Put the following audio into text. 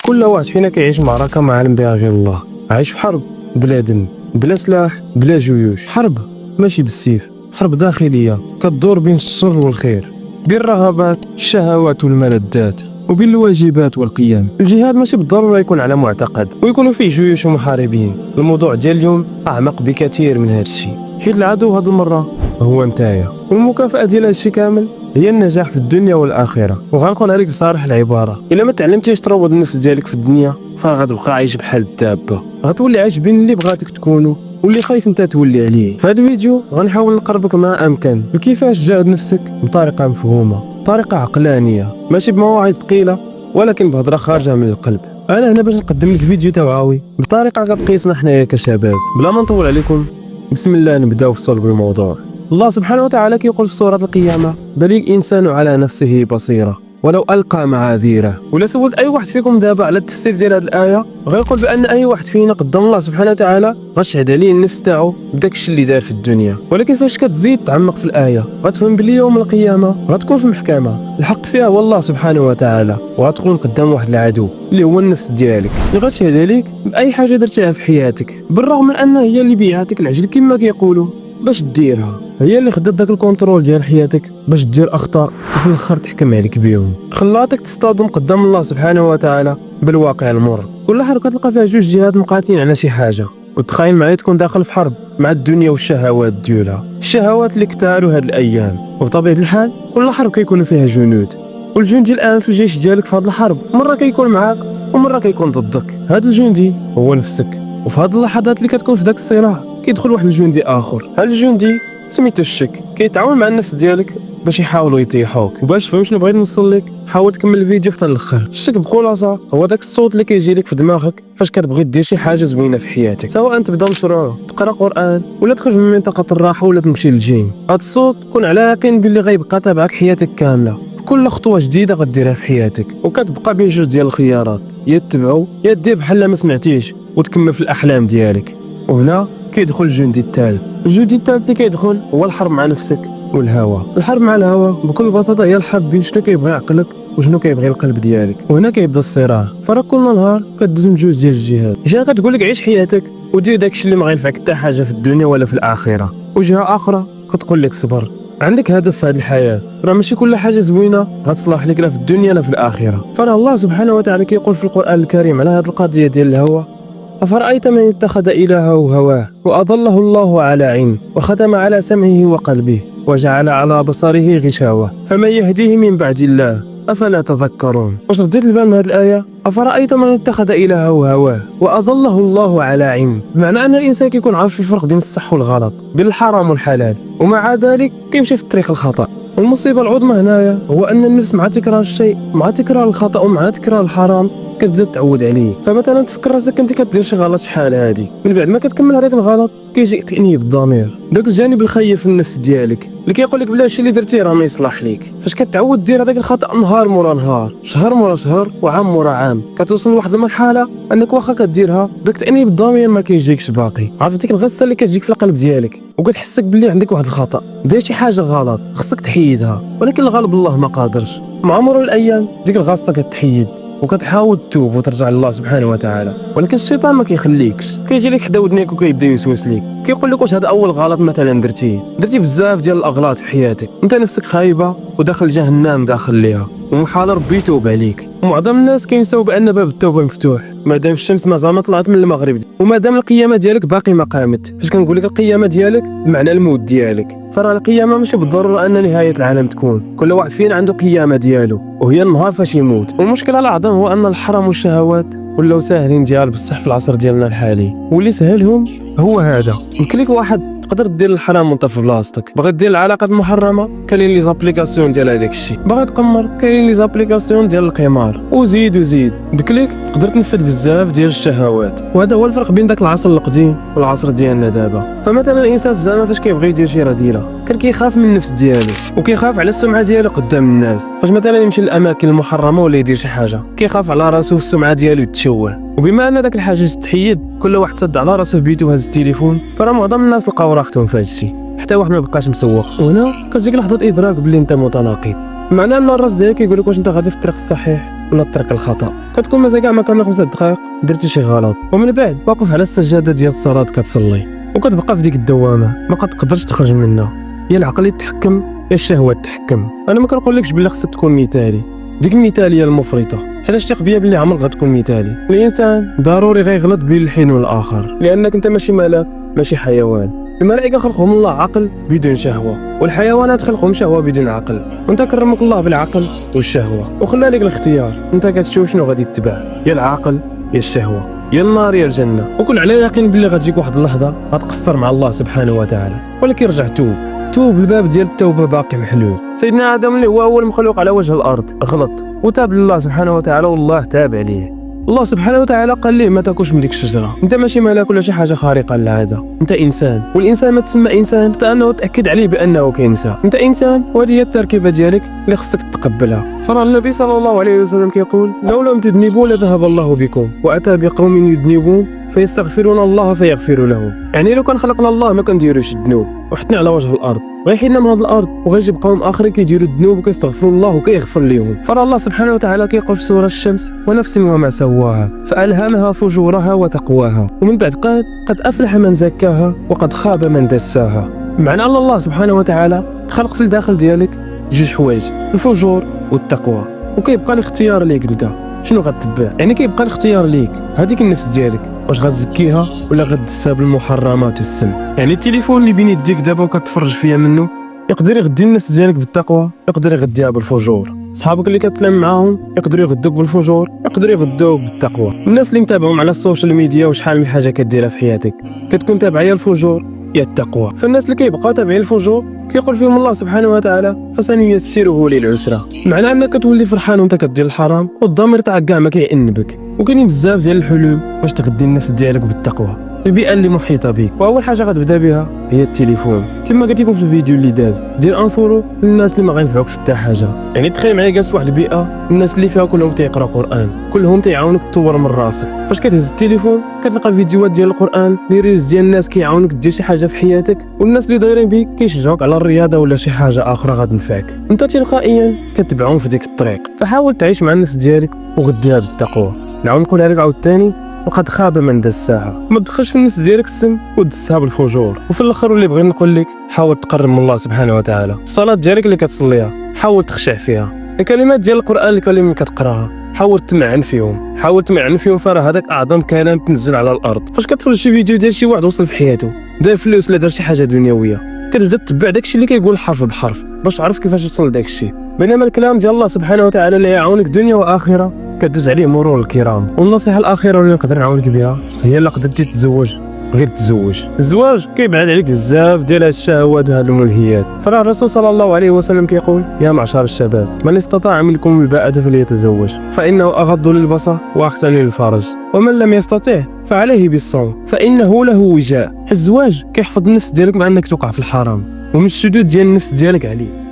كل واحد فينا كيعيش معركة ما عالم بها غير الله. عايش في حرب بلا دم، بلا سلاح، بلا جيوش. حرب ماشي بالسيف، حرب داخلية كتدور بين الشر والخير، بين الرغبات، الشهوات والملذات، وبين الواجبات والقيم. الجهاد ماشي بالضرورة يكون على معتقد ويكونوا فيه جيوش ومحاربين. الموضوع ديال اليوم أعمق بكثير من هذا الشيء، حيت العدو هذه المرة هو نتايا، والمكافأة ديال هذا الشيء كامل هي النجاح في الدنيا والآخرة. وغنقولها لك بصراحة العبارة، إلا ما تعلمتيش تروض النفس ديالك في الدنيا فغتبقى عايش بحال الدابة، غتولي عايش بين اللي بغاتك تكونوا واللي خايف انت تولي عليه. في هذا الفيديو غنحاول نقربك ما امكن بكيفاش تجاهد نفسك بطريقه مفهومه، طريقه عقلانيه، ماشي بمواعظ ثقيله ولكن بهضره خارجه من القلب. انا هنا باش نقدم لك فيديو توعوي بطريقه غتقيسنا حنايا كشباب. بلا ما نطول عليكم، بسم الله نبداو في صلب الموضوع. الله سبحانه وتعالى كيقول في سوره القيامه: بل الانسان على نفسه بصيره ولو ألقى معاذيره. ولا سولت أي واحد فيكم دابا على التفسير ديال هذه الآية غيقول بأن أي واحد فينا قدام الله سبحانه وتعالى غتشهد عليه النفس تاعو بداك الشيء اللي دار في الدنيا. ولكن فاش كتزيد تعمق في الآية غتفهم بلي يوم القيامة غتكون في محكمة، الحق فيها هو الله سبحانه وتعالى، وغتكون قدام واحد العدو اللي هو النفس ديالك اللي غتشهد عليك بأي حاجة درتيها في حياتك، بالرغم من أنها هي اللي بيعاتك العجل كما كيقولوا باش ديرها، هي اللي خدات داك الكونترول ديال حياتك باش دير اخطاء وفي الاخر تحكم عليك بهم، خلاتك تصطدم قدام الله سبحانه وتعالى بالواقع المر. كل حركه تلقى فيها جوج جهات مقاتلين على شي حاجه، وتخيل معايا تكون داخل في حرب مع الدنيا والشهوات ديالها، الشهوات اللي كثاروا هاد الايام. وبطبيعه الحال كل حرب كيكون فيها جنود، والجندي الان في الجيش ديالك في هاد الحرب مره كيكون معاك ومره كيكون ضدك. هاد الجندي هو نفسك، وفي هاد اللحظات اللي كتكون في داك الصراع كيدخل واحد الجندي اخر. هاد الجندي سميتو الشك، كيتعاون مع النفس ديالك باش يحاولوا يطيحوك. وباش تفهم شنو بغيت نوصل لك حاول تكمل الفيديو حتى الاخر. الشك بخلاصه هو داك الصوت اللي كيجي لك في دماغك فاش كتبغي دير شي حاجه زوينه في حياتك، سواء تبدا مشروع، تقرا قران، ولا تخرج من منطقه الراحه، ولا تمشي للجيم. هاد الصوت كون على يقين باللي غيبقى تابعك حياتك كامله، كل خطوه جديده غديرها في حياتك، وكتبقى بين جوج ديال الخيارات: يا تتبعو يا دير بحال ما سمعتيش وتكمل في الاحلام ديالك. وهنا كيدخل الجندي الثالث. الجندي الثالث اللي كيدخل هو الحرب مع نفسك والهوى. الحرب مع الهوى بكل بساطه هي الحرب بين شنو كيبغي عقلك وشنو كيبغي القلب ديالك، وهنا كيبدا الصراع. فراه كل نهار كدوز من جوج ديال الجهات، جهه كتقول لك عيش حياتك ودير داكشي اللي ما غينفعك حتى حاجه في الدنيا ولا في الاخره، وجهه اخرى كتقول لك صبر، عندك هدف في هذه الحياه، راه ماشي كل حاجه زوينه غتصلح لك لا في الدنيا لا في الاخره. فراه الله سبحانه وتعالى كيقول في القران الكريم على هذه القضيه ديال الهوى: أفرأيت من اتخذ إلهه هواه وأضله الله على علم وختم على سمعه وقلبه وجعل على بصره غشاوة فمن يهديه من بعد الله أفلا تذكرون. واش رديت البال من هذه الآية؟ أفرأيت من اتخذ إلهه هواه وأضله الله على علم، بمعنى أن الإنسان كيكون عارف الفرق بين الصح والغلط، بين الحرام والحلال، ومع ذلك كيمشي في الطريق الخطأ. والمصيبة العظمى هنايا هو أن النفس مع تكرار الشيء، مع تكرار الخطأ ومع تكرار الحرام كتبدا تعود عليه. فمثلا تفكر راسك انت كدير شي غلط شحال هادي، من بعد ما كتكمل هذاك الغلط كيجي تأنيب الضمير، داك الجانب الخيف في النفس ديالك اللي كيقول لك بلا الشيء اللي درتي راه ما يصلح ليك. فاش كتعود دير هذاك الخطأ نهار مورا نهار، شهر مورا شهر، وعام مورا عام، كتوصل لواحد المرحله انك واخا كديرها داك تأنيب الضمير ما كيجيكش باقي. عرفت ديك الغصه اللي كتجيك في القلب ديالك وكتحسك باللي عندك واحد الخطأ، داير شي حاجه غلط خصك تحيدها، ولكن الغالب الله ما قادرش. مع مرور الايام ديك الغصه كتحيد وكتحاول تتوب وترجع لله سبحانه وتعالى، ولكن الشيطان ما كيخليكش، كيجي لك حدا ودنيك وكيبدا يوسوس لك، كيقول لك واش هذا اول غلط مثلا درتي بزاف ديال الاغلاط في حياتك، انت نفسك خايبه وداخل جهنم داخل ليها، ومحال ربي يتوب عليك. ومعظم الناس كينساو بان باب التوبه مفتوح مادام الشمس مازال ما طلعت من المغرب، ومادام القيامه ديالك باقي ما قامت. فاش كنقول لك القيامه ديالك بمعنى الموت ديالك، فراه القيامه ماشي بالضروره ان نهايه العالم تكون، كل واحد فينا عنده قيامه ديالو وهي النهار فاش يموت. والمشكله الاعظم هو ان الحرام والشهوات ولاو ساهلين ديال بصح في العصر ديالنا الحالي، واللي سهلهم هو هذا. يمكن لك واحد تقدر دير الحرام وانت في بلاصتك، باغي دير العلاقات المحرمه كاينين لي زابليكاسيون ديال هذاك الشيء، باغي تقمر كاينين لي زابليكاسيون ديال القمار، وزيد بكليك تقدر تنفذ بزاف ديال الشهوات. وهذا هو الفرق بين داك العصر القديم والعصر ديالنا دابا. فمثلا الانسان في زمان فاش كيبغي يدير شي رذيله كان كيخاف من النفس ديالو وكيخاف على السمعه ديالو قدام الناس. فاش مثلا يمشي للاماكن المحرمه ولا يدير شي حاجه كيخاف على راسو والسمعه ديالو تشوه. وبما ان داك الحاجه تحيد، كل واحد سد على راسو بيتو وهز التليفون، فراه معظم الناس لقاو راحتهم في هذا الشيء، حتى واحد ما بقاش مسوق. وهنا كتجيك لحظه ادراك باللي انت متناقض، معناه ان الراس ديالك كيقول لك واش انت غادي في الطريق الصحيح ولا الطريق الخطا. كتكون مثلا كاع ما كان 5 دقائق درتي شي غلط، ومن بعد واقف على السجاده ديال الصلاه كتصلي وكتبقى في ديك الدوامه ما كتقدرش تخرج منها. يا العقل يتحكم يا الشهوه تحكم. انا ما كنقولكش بلي خصك تكون مثالي، ديك المثاليه المفرطه، حيت ثق بيا بلي عمرك غتكون مثالي. الانسان ضروري غيغلط بين الحين والاخر، لانك انت ماشي ملاك ماشي حيوان. الملائكه خلقهم الله عقل بدون شهوه، والحيوانات خلقهم شهوه بدون عقل، وانت كرمك الله بالعقل والشهوه وخلى لك الاختيار. انت كتشوف شنو غادي تتبع، يا العقل يا الشهوه، يا النار يا الجنه. وكن على يقين بلي غتجيك واحد اللحظه غتقصر مع الله سبحانه وتعالى، ولكن رجع توب الباب ديال التوبه باقي محلول. سيدنا ادم اللي هو اول مخلوق على وجه الارض غلط وتاب لله سبحانه وتعالى، والله تاب عليه. الله سبحانه وتعالى قال ليه ما تاكلش من ديك الشجره. انت ماشي ملاك ولا شي حاجه خارقه للعاده، انت انسان، والانسان ما تسمى انسان حتى انه تاكد عليه بانه كينسى. انت انسان وهذه هي التركيبه ديالك اللي خصك تتقبلها. فرا النبي صلى الله عليه وسلم كيقول لو لم تذنبوا لذهب الله بكم واتى بقوم يذنبون فيستغفرون الله فيغفر لهم. يعني لو كان خلقنا الله ما كنديروش الذنوب وحطنا على وجه الارض، غيحيدنا من هذه الارض وغيجيب قوم اخرين كيديروا الذنوب وكيستغفروا الله وكيغفر لهم. فرا الله سبحانه وتعالى كيقول في سوره الشمس ونفس وما سواها فالهمها فجورها وتقواها ومن بعد قال قد افلح من زكاها وقد خاب من دساها. معنى ان الله سبحانه وتعالى خلق في الداخل ديالك جوج حوايج، الفجور والتقوى، وكيبقى الاختيار ليك انت شنو غتبع. يعني كيبقى الاختيار ليك، هذيك النفس ديالك واش غتزكيها ولا غتدسها بالمحرمات والسم. يعني التليفون اللي بين يديك دابا وكتفرج فيها منه يقدر يغدي النفس ديالك بالتقوى، يقدر يغديها بالفجور. صحابك اللي كتلام معاهم يقدروا يغدوك بالفجور، يقدروا يغدوك بالتقوى. الناس اللي متابعهم على السوشيال ميديا وشحال من حاجه كديرها في حياتك كتكون تابعه يا الفجور يا التقوى. فالناس اللي كيبقاو تابعين الفجور كيقول فيهم الله سبحانه وتعالى فسنيسره للعسرى، معناه انك تولي فرحان وانت كدير الحرام والضمير تاعك كاع ما كيأنبك. وكاينين بزاف ديال الحلول باش تغدي النفس ديالك بالتقوى. البيئه اللي محيطه بك، واول حاجه غتبدا بها هي التليفون. كما قلت لكم في الفيديو اللي داز، دير انفولو للناس اللي ما غينفعوك في حتى حاجه. يعني تخيل معايا جالس واحد البيئه الناس اللي فيها كلهم تيقراو قران، كلهم تيعاونوك تطور من راسك. فاش كتهز التليفون كتلقى فيديوهات ديال القران، لي ريلز ديال الناس كيعاونوك دير شي حاجه في حياتك، والناس اللي دايرين بيك كيشجعوك على الرياضه ولا شي حاجه اخرى غتنفعك. انت تلقائيا كتبعهم في ديك الطريق. فحاول تعيش مع النفس ديالك وغديها بالتقوى. نعاود نقولها لك عاوتاني، وقد خاب من دساها. ما تدخلش في النفس ديالك السم ودسها بالفجور. وفي الاخر اللي بغيت نقول لك حاول تقرب من الله سبحانه وتعالى. الصلاه ديالك اللي كتصليها حاول تخشع فيها، الكلمات ديال القران الكريم اللي كتقراها حاول تمعن فيهم، فراه هذاك اعظم كلام تنزل على الارض. فاش كتفرج شي فيديو ديال شي واحد وصل في حياته دار فلوس ولا دار شي حاجه دنيويه كتبدا تتبع داكشي اللي كيقول حرف بحرف باش تعرف كيفاش توصل لداكشي. بينما الكلام ديال الله سبحانه وتعالى اللي يعاونك دنيا واخره كدوز عليه مرور الكرام. والنصيحه الاخيره اللي نقدر نعاونك بها هي الا قدرتي تتزوج غير تزوج. الزواج كيبعد عليك بزاف ديال الشهوات وهاد الملهيات. فراه الرسول صلى الله عليه وسلم كيقول يا معشر الشباب من استطاع منكم الباءة فليتزوج فانه اغض للبصر واحسن للفرج ومن لم يستطع فعليه بالصوم فانه له وجاء. الزواج كيحفظ النفس ديالك مع انك توقع في الحرام ومن الشدود ديال النفس ديالك عليه.